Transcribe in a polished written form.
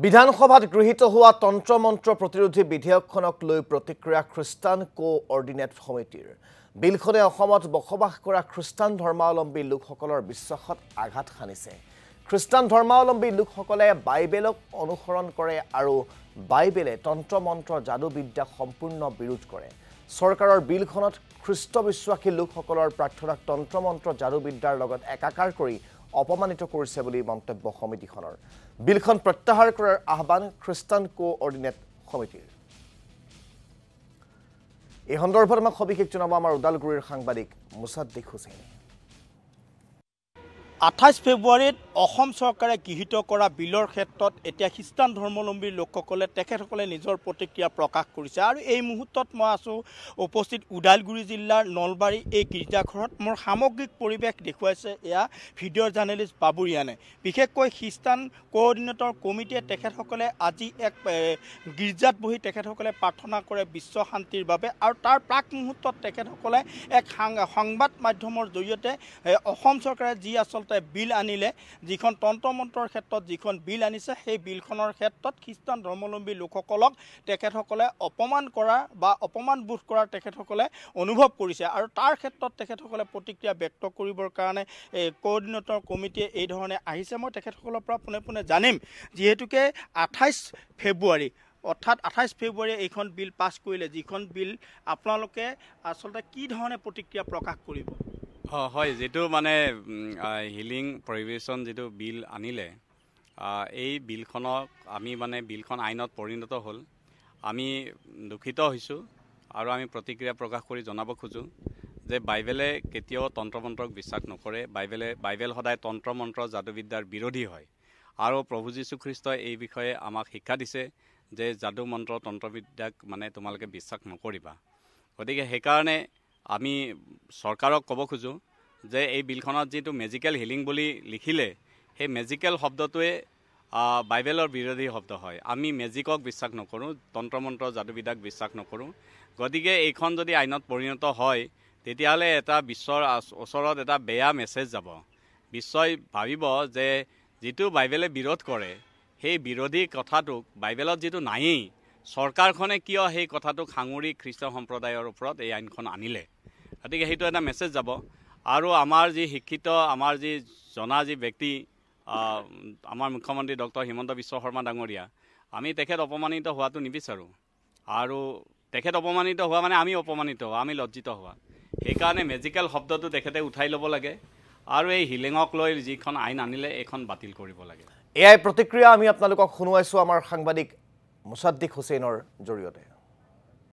বিধানসভাত গৃহীত হোৱা তন্ত্ৰ মন্ত্ৰ প্ৰতিৰোধী বিধেয়কখনক লৈ প্ৰতিক্ৰিয়া খ্ৰীষ্টান কোঅৰ্ডিনেট সমিতিৰ বিলখনে অসমত বসবাস কৰা খ্ৰীষ্টান ধৰ্মাৱলম্বী লোকসকলৰ বিশ্বাসত আঘাত হানিছে। খ্ৰীষ্টান ধৰ্মাৱলম্বী লোকসকলে বাইবেলক অনুসৰণ কৰে আৰু বাইবেলে তন্ত্ৰ মন্ত্ৰ যাদুবিদ্যাক সম্পূৰ্ণ বিৰোধ কৰে। চৰকাৰৰ বিলখনত খ্ৰীষ্ট বিশ্বাসী লোকসকলৰ প্ৰাৰ্থনাক তন্ত্ৰ মন্ত্ৰ যাদুবিদ্যাৰ লগত একাকাৰ কৰি অপমানিত কৰিছে বুলি মন্তব্য সমিতিখনৰ। বিলখন প্ৰত্যাহাৰ কৰাৰ আহ্বান খ্ৰীষ্টান কোঅৰ্ডিনেট সমিতিৰ। এই সন্দৰ্ভত আমাক সবিশেষ জনাব আমাৰ ওদালগুৰিৰ সাংবাদিক মুছাদ্দিক হুছেইন। 28 ফেব্ৰুৱাৰীত অসম চৰকাৰে গৃহীত কৰা বিলৰ ক্ষেত্ৰত এতিয়া খ্ৰীষ্টান ধৰ্মাৱলম্বী লোকসকলে তেখেতসকলে নিজৰ প্ৰতিক্ৰিয়া প্ৰকাশ কৰিছে। আৰু এই মুহূৰ্তত মই আছোঁ উপস্থিত ওদালগুৰি জিলাৰ নলবাৰী এই গীৰ্জাঘৰত। মোৰ সামগ্ৰিক পৰিৱেশ দেখুৱাইছে এয়া ভিডিঅ' জাৰ্নেলিষ্ট বাবুৰিয়ানে। বিশেষকৈ খ্ৰীষ্টান কোঅৰ্ডিনেটৰ কমিটিয়ে তেখেতসকলে আজি এক গীৰ্জাত বহি তেখেতসকলে প্ৰাৰ্থনা কৰে বিশ্ব শান্তিৰ বাবে। আৰু তাৰ প্ৰাক মুহূৰ্তত তেখেতসকলে এক সংবাদ মাধ্যমৰ জৰিয়তে অসম চৰকাৰে যি আচলতে বিল আনিলে, যিখন তন্ত্ৰ মন্ত্ৰৰ ক্ষেত্ৰত যিখন বিল আনিছে, সেই বিলখনৰ ক্ষেত্ৰত খ্ৰীষ্টান ধৰ্মাৱলম্বী লোকসকলক তেখেতসকলে অপমান কৰা বা অপমান বোধ কৰাৰ তেখেতসকলে অনুভৱ কৰিছে। আৰু তাৰ ক্ষেত্ৰত তেখেতসকলে প্ৰতিক্ৰিয়া ব্যক্ত কৰিবৰ কাৰণে কোঅৰ্ডিনেটৰ কমিটিয়ে এই ধৰণে আহিছে। মই তেখেতসকলৰ পৰা পোনে পোনে জানিম, যিহেতুকে 28 ফেব্ৰুৱাৰী অৰ্থাৎ 28 ফেব্ৰুৱাৰীয়ে এইখন বিল পাছ কৰিলে, যিখন বিল আপোনালোকে আচলতে কি ধৰণে প্ৰতিক্ৰিয়া প্ৰকাশ কৰিব? হয়, যেটো মানে হিলিং প্ৰহিবিশ্যন যেটো বিল আনিলে, এই বিলখনক আমি মানে বিলখন আইনত পৰিণত হ'ল। আমি দুখিত হৈছোঁ আৰু আমি প্ৰতিক্ৰিয়া প্ৰকাশ কৰি জনাব খোজোঁ যে বাইবেলে কেতিয়াও তন্ত্ৰ মন্ত্ৰক বিশ্বাস নকৰে। বাইবেল সদায় তন্ত্ৰ মন্ত্ৰ যাদুবিদ্যাৰ বিৰোধী হয়। আৰু প্ৰভু যীশুখ্ৰীষ্টই এই বিষয়ে আমাক শিক্ষা দিছে যে যাদু মন্ত্ৰ তন্ত্ৰবিদ্যাক মানে তোমালোকে বিশ্বাস নকৰিবা। গতিকে সেইকাৰণে আমি চৰকাৰক ক'ব খোজোঁ যে এই বিলখনত যিটো মেজিকেল হিলিং বুলি লিখিলে, সেই মেজিকেল শব্দটোৱে বাইবেলৰ বিৰোধী শব্দ হয়। আমি মেজিকক বিশ্বাস নকৰোঁ, তন্ত্ৰ মন্ত্ৰ যাদুবিদ্যাক বিশ্বাস নকৰোঁ। গতিকে এইখন যদি আইনত পৰিণত হয়, তেতিয়াহ'লে এটা বিশ্বৰ ওচৰত এটা বেয়া মেছেজ যাব। বিশ্বই ভাবিব যে যিটো বাইবেলে বিৰোধ কৰে, সেই বিৰোধী কথাটোক বাইবেলত যিটো নায়েই, চৰকাৰখনে কিয় সেই কথাটোক সাঙুৰি খ্ৰীষ্ট সম্প্ৰদায়ৰ ওপৰত এই আইনখন আনিলে। গতিকে সেইটো এটা মেছেজ যাব। আৰু আমাৰ যি শিক্ষিত, আমাৰ যি জনা যি ব্যক্তি, আমাৰ মুখ্যমন্ত্ৰী ডক্টৰ হিমন্ত বিশ্ব শৰ্মা ডাঙৰীয়া, আমি তেখেত অপমানিত হোৱাটো নিবিচাৰোঁ। আৰু তেখেত অপমানিত হোৱা মানে আমি অপমানিত হোৱা, আমি লজ্জিত হোৱা। সেইকাৰণে মেজিকেল শব্দটো তেখেতে উঠাই ল'ব লাগে আৰু এই হিলিঙক লৈ যিখন আইন আনিলে এইখন বাতিল কৰিব লাগে। এয়াই প্ৰতিক্ৰিয়া আমি আপোনালোকক শুনুৱাইছোঁ আমাৰ সাংবাদিক মুছাদ্দিক হুছেইনৰ জৰিয়তে।